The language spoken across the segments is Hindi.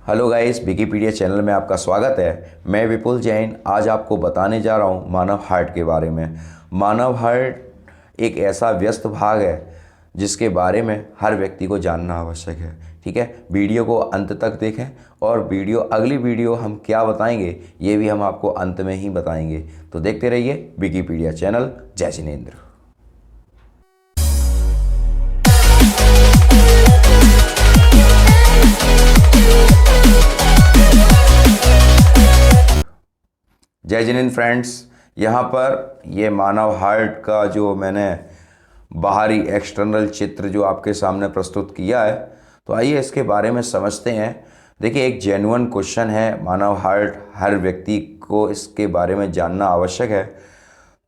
हेलो गाइस, विकीपीडिया चैनल में आपका स्वागत है। मैं विपुल जैन आज आपको बताने जा रहा हूँ मानव हार्ट के बारे में। मानव हार्ट एक ऐसा व्यस्त भाग है जिसके बारे में हर व्यक्ति को जानना आवश्यक है। ठीक है, वीडियो को अंत तक देखें और अगली वीडियो हम क्या बताएंगे ये भी हम आपको अंत में ही बताएंगे। तो देखते रहिए विकीपीडिया चैनल। जय जिनेंद्र। जय जिनेंद्र फ्रेंड्स, यहाँ पर ये मानव हार्ट का जो मैंने बाहरी एक्सटर्नल चित्र जो आपके सामने प्रस्तुत किया है, तो आइए इसके बारे में समझते हैं। देखिए, एक जेन्युइन क्वेश्चन है मानव हार्ट, हर व्यक्ति को इसके बारे में जानना आवश्यक है।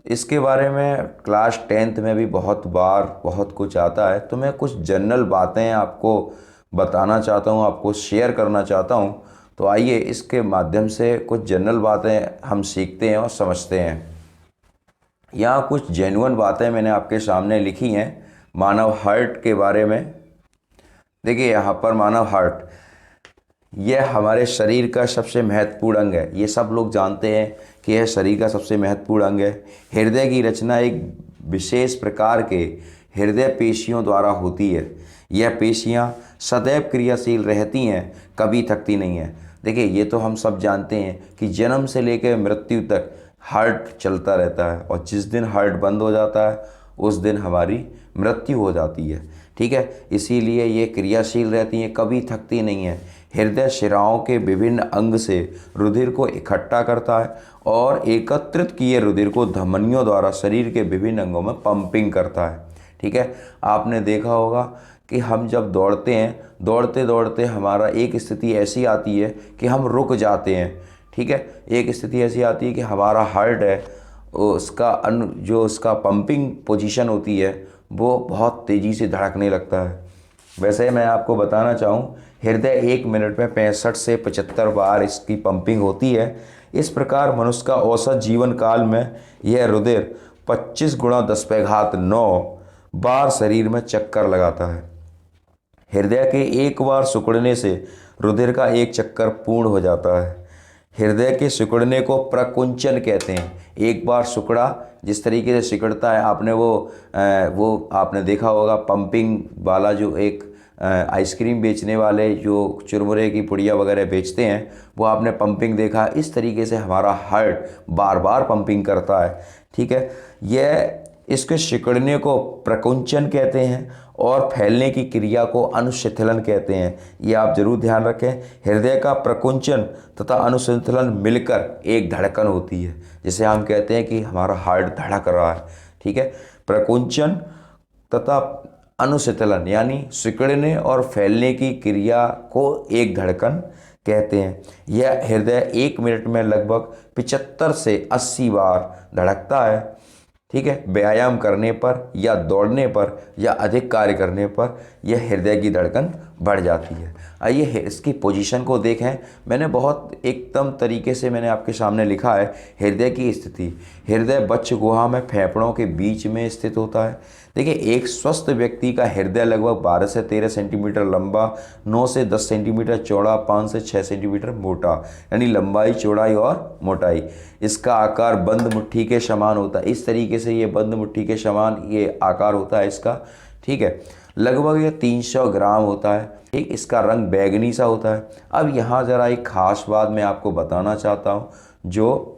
इसके बारे में क्लास 10th में भी बहुत बार बहुत कुछ आता है, तो मैं कुछ जनरल बातें आपको बताना चाहता हूँ, आपको शेयर करना चाहता हूँ। तो आइए इसके माध्यम से कुछ जनरल बातें हम सीखते हैं और समझते हैं। यहाँ कुछ जेन्युइन बातें मैंने आपके सामने लिखी हैं मानव हार्ट के बारे में। देखिए, यहाँ पर मानव हार्ट यह हमारे शरीर का सबसे महत्वपूर्ण अंग है। ये सब लोग जानते हैं कि यह शरीर का सबसे महत्वपूर्ण अंग है। हृदय की रचना एक विशेष प्रकार के हृदय पेशियों द्वारा होती है। यह पेशियाँ सदैव क्रियाशील रहती हैं, कभी थकती नहीं हैं। देखिए, ये तो हम सब जानते हैं कि जन्म से लेकर मृत्यु तक हार्ट चलता रहता है और जिस दिन हार्ट बंद हो जाता है उस दिन हमारी मृत्यु हो जाती है। ठीक है, इसीलिए ये क्रियाशील रहती हैं, कभी थकती नहीं है। हृदय शिराओं के विभिन्न अंग से रुधिर को इकट्ठा करता है और एकत्रित किए रुधिर को धमनियों द्वारा शरीर के विभिन्न अंगों में पंपिंग करता है। ठीक है, आपने देखा होगा कि हम जब दौड़ते हैं, दौड़ते दौड़ते हमारा एक स्थिति ऐसी आती है कि हम रुक जाते हैं। ठीक है, एक स्थिति ऐसी आती है कि हमारा हार्ट है जो उसका पंपिंग पोजीशन होती है वो बहुत तेज़ी से धड़कने लगता है। वैसे मैं आपको बताना चाहूँ, हृदय 1 मिनट में 65 से 75 बार इसकी पंपिंग होती है। इस प्रकार मनुष्य का औसत जीवन काल में यह रुधिर 25 × 10⁹ बार शरीर में चक्कर लगाता है। हृदय के एक बार सिकुड़ने से रुधिर का एक चक्कर पूर्ण हो जाता है। हृदय के सिकुड़ने को प्रकुंचन कहते हैं। एक बार सिकुड़ा, जिस तरीके से सिकुड़ता है, आपने वो आपने देखा होगा पंपिंग वाला जो एक आइसक्रीम बेचने वाले जो चुरमुरे की पुड़िया वगैरह बेचते हैं, वो आपने पंपिंग देखा। इस तरीके से हमारा हार्ट बार बार पंपिंग करता है। ठीक है, इसके सिकुड़ने को प्रकुंचन कहते हैं और फैलने की क्रिया को अनुशीतलन कहते हैं। ये आप जरूर ध्यान रखें। हृदय का प्रकुंचन तथा अनुशीतलन मिलकर एक धड़कन होती है, जिसे हम कहते हैं कि हमारा हार्ट धड़क रहा है। ठीक है, प्रकुंचन तथा अनुशीतलन यानी सिकुड़ने और फैलने की क्रिया को एक धड़कन कहते हैं। यह हृदय 1 मिनट में लगभग 75 से 80 बार धड़कता है। ठीक है, व्यायाम करने पर या दौड़ने पर या अधिक कार्य करने पर यह हृदय की धड़कन बढ़ जाती है। आइए इसकी पोजीशन को देखें। मैंने बहुत एकदम तरीके से मैंने आपके सामने लिखा है हृदय की स्थिति। हृदय बच्च गुहा में फेफड़ों के बीच में स्थित होता है। देखिए, एक स्वस्थ व्यक्ति का हृदय लगभग 12 से 13 सेंटीमीटर लंबा, 9 से 10 सेंटीमीटर चौड़ा, 5 से 6 सेंटीमीटर मोटा, यानी लंबाई, चौड़ाई और मोटाई। इसका आकार बंद मुट्ठी के समान होता है। इस तरीके से ये बंद मुट्ठी के समान ये आकार होता है इसका। ठीक है, लगभग ये 300 ग्राम होता है। ठीक, इसका रंग बैगनी सा होता है। अब यहाँ ज़रा एक खास बात मैं आपको बताना चाहता हूँ जो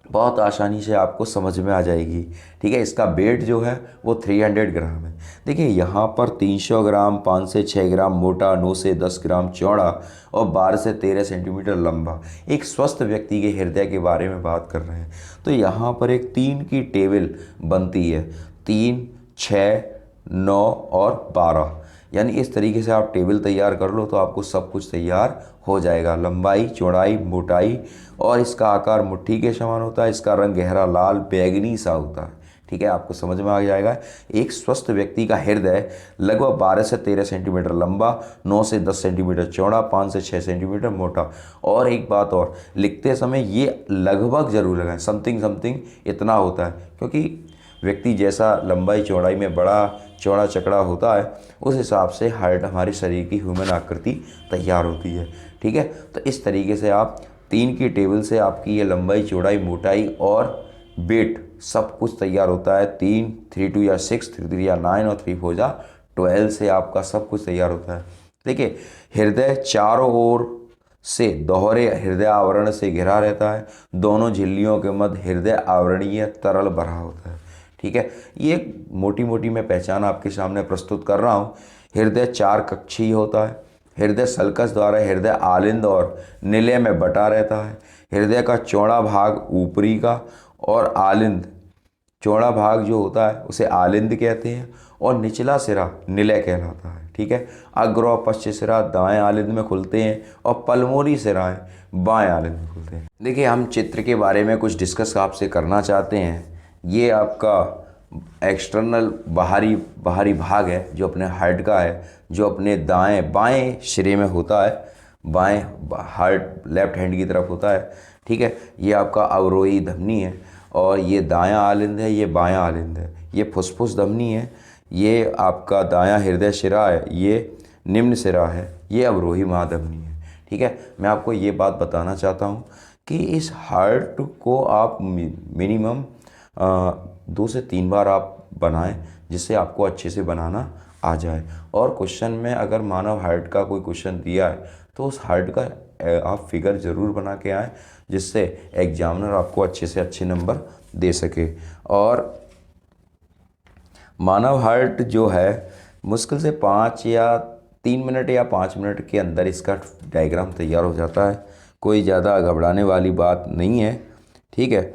बहुत आसानी से आपको समझ में आ जाएगी। ठीक है, इसका वेट जो है वो 300 ग्राम है। देखिए, यहाँ पर 300 ग्राम, 5 से 6 ग्राम मोटा, 9 से 10 ग्राम चौड़ा और 12 से 13 सेंटीमीटर लंबा एक स्वस्थ व्यक्ति के हृदय के बारे में बात कर रहे हैं। तो यहाँ पर एक 3 की टेबल बनती है, 3, 6, 9 और 12। यानी इस तरीके से आप टेबल तैयार कर लो तो आपको सब कुछ तैयार हो जाएगा। लंबाई, चौड़ाई, मोटाई और इसका आकार मुट्ठी के समान होता है। इसका रंग गहरा लाल बैगनी सा होता है। ठीक है, आपको समझ में आ जाएगा। एक स्वस्थ व्यक्ति का हृदय लगभग 12 से 13 सेंटीमीटर लंबा, 9 से 10 सेंटीमीटर चौड़ा, 5 से 6 सेंटीमीटर मोटा। और एक बात और, लिखते समय ये लगभग जरूर लगाएं, समथिंग इतना होता है, क्योंकि व्यक्ति जैसा लंबाई चौड़ाई में बड़ा चौड़ा चकड़ा होता है उस हिसाब से हार्ट हमारे शरीर की ह्यूमन आकृति तैयार होती है। ठीक है, तो इस तरीके से आप 3 की टेबल से आपकी ये लंबाई, चौड़ाई, मोटाई और वेट सब कुछ तैयार होता है। 3, 3 2 या 6, 3 3 या 9 और 3 4 या 12 से आपका सब कुछ तैयार होता है। देखिए, हृदय चारों ओर से दोहरे हृदय आवरण से घिरा रहता है। दोनों झिल्लियों के मध्य हृदय आवरणीय तरल भरा होता है। ठीक है, ये मोटी मोटी मैं पहचान आपके सामने प्रस्तुत कर रहा हूँ। हृदय 4 कक्षीय होता है। हृदय सल्कस द्वारा हृदय आलिंद और निलय में बटा रहता है। हृदय का चौड़ा भाग ऊपरी का और आलिंद, चौड़ा भाग जो होता है उसे आलिंद कहते हैं और निचला सिरा निलय कहलाता है। ठीक है, अग्र और पश्च सिरा दाएं आलिंद में खुलते हैं और पल्मोनी सिराएं बाएं आलिंद में खुलते हैं। देखिए, हम चित्र के बारे में कुछ डिस्कस आपसे करना चाहते हैं। ये आपका एक्सटर्नल बाहरी भाग है जो अपने हार्ट का है, जो अपने बाएं सिरे में होता है, बाएं हार्ट लेफ्ट हैंड की तरफ होता है। ठीक है, ये आपका अवरोही धमनी है और ये दायां आलिंद है, ये बायां आलिंद है। ये फुसफुस धमनी है, ये आपका दायां हृदय शिरा है, ये निम्न सिरा है, ये अवरोही महाधमनी है। ठीक है, मैं आपको ये बात बताना चाहता हूँ कि इस हार्ट को आप मिनिमम 2 से 3 बार आप बनाएं, जिससे आपको अच्छे से बनाना आ जाए। और क्वेश्चन में अगर मानव हार्ट का कोई क्वेश्चन दिया है तो उस हार्ट का आप फिगर ज़रूर बना के आएँ, जिससे एग्जामिनर आपको अच्छे से अच्छे नंबर दे सके। और मानव हार्ट जो है मुश्किल से 3 मिनट या 5 मिनट के अंदर इसका डायग्राम तैयार हो जाता है। कोई ज़्यादा घबराने वाली बात नहीं है। ठीक है,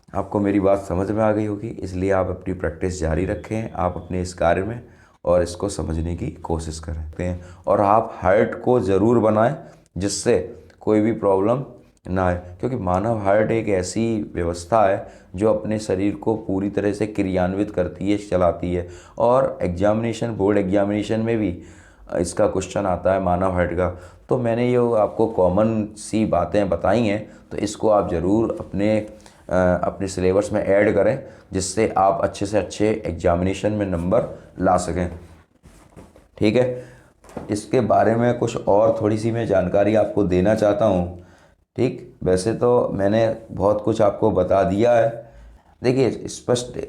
आपको मेरी बात समझ में आ गई होगी, इसलिए आप अपनी प्रैक्टिस जारी रखें आप अपने इस कार्य में और इसको समझने की कोशिश करते हैं। और आप हार्ट को ज़रूर बनाएं जिससे कोई भी प्रॉब्लम ना आए, क्योंकि मानव हार्ट एक ऐसी व्यवस्था है जो अपने शरीर को पूरी तरह से क्रियान्वित करती है, चलाती है। और बोर्ड एग्जामिनेशन में भी इसका क्वेश्चन आता है मानव हार्ट का। तो मैंने ये आपको कॉमन सी बातें बताई हैं, तो इसको आप ज़रूर अपने सिलेबस में ऐड करें, जिससे आप अच्छे से अच्छे एग्जामिनेशन में नंबर ला सकें। ठीक है, इसके बारे में कुछ और थोड़ी सी मैं जानकारी आपको देना चाहता हूँ। ठीक, वैसे तो मैंने बहुत कुछ आपको बता दिया है। देखिए, स्पष्ट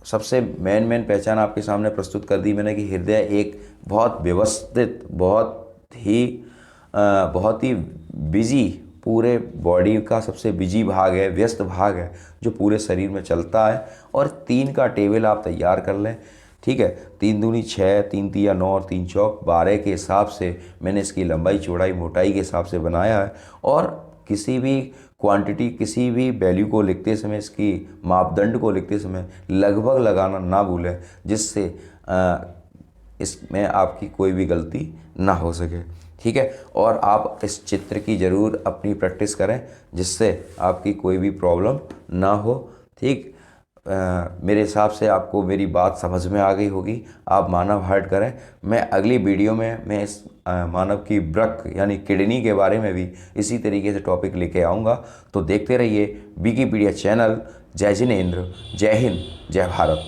सबसे मेन पहचान आपके सामने प्रस्तुत कर दी मैंने कि हृदय एक बहुत व्यवस्थित, बहुत ही बिजी, पूरे बॉडी का सबसे बिजी भाग है, व्यस्त भाग है जो पूरे शरीर में चलता है। और 3 का टेबल आप तैयार कर लें। ठीक है, 3 दूनी 6, 3 तिया 9 और 3 चौक 12 के हिसाब से मैंने इसकी लंबाई, चौड़ाई, मोटाई के हिसाब से बनाया है। और किसी भी क्वांटिटी, किसी भी वैल्यू को लिखते समय, इसकी मापदंड को लिखते समय लगभग लगाना ना भूलें, जिससे इसमें आपकी कोई भी गलती ना हो सके। ठीक है, और आप इस चित्र की ज़रूर अपनी प्रैक्टिस करें, जिससे आपकी कोई भी प्रॉब्लम ना हो। ठीक, मेरे हिसाब से आपको मेरी बात समझ में आ गई होगी। आप मानव हार्ट करें। मैं अगली वीडियो में मैं इस मानव की वृक्क यानी किडनी के बारे में भी इसी तरीके से टॉपिक लेके आऊँगा। तो देखते रहिए विकिपीडिया चैनल। जय जिनेंद्र, जय हिंद, जय भारत।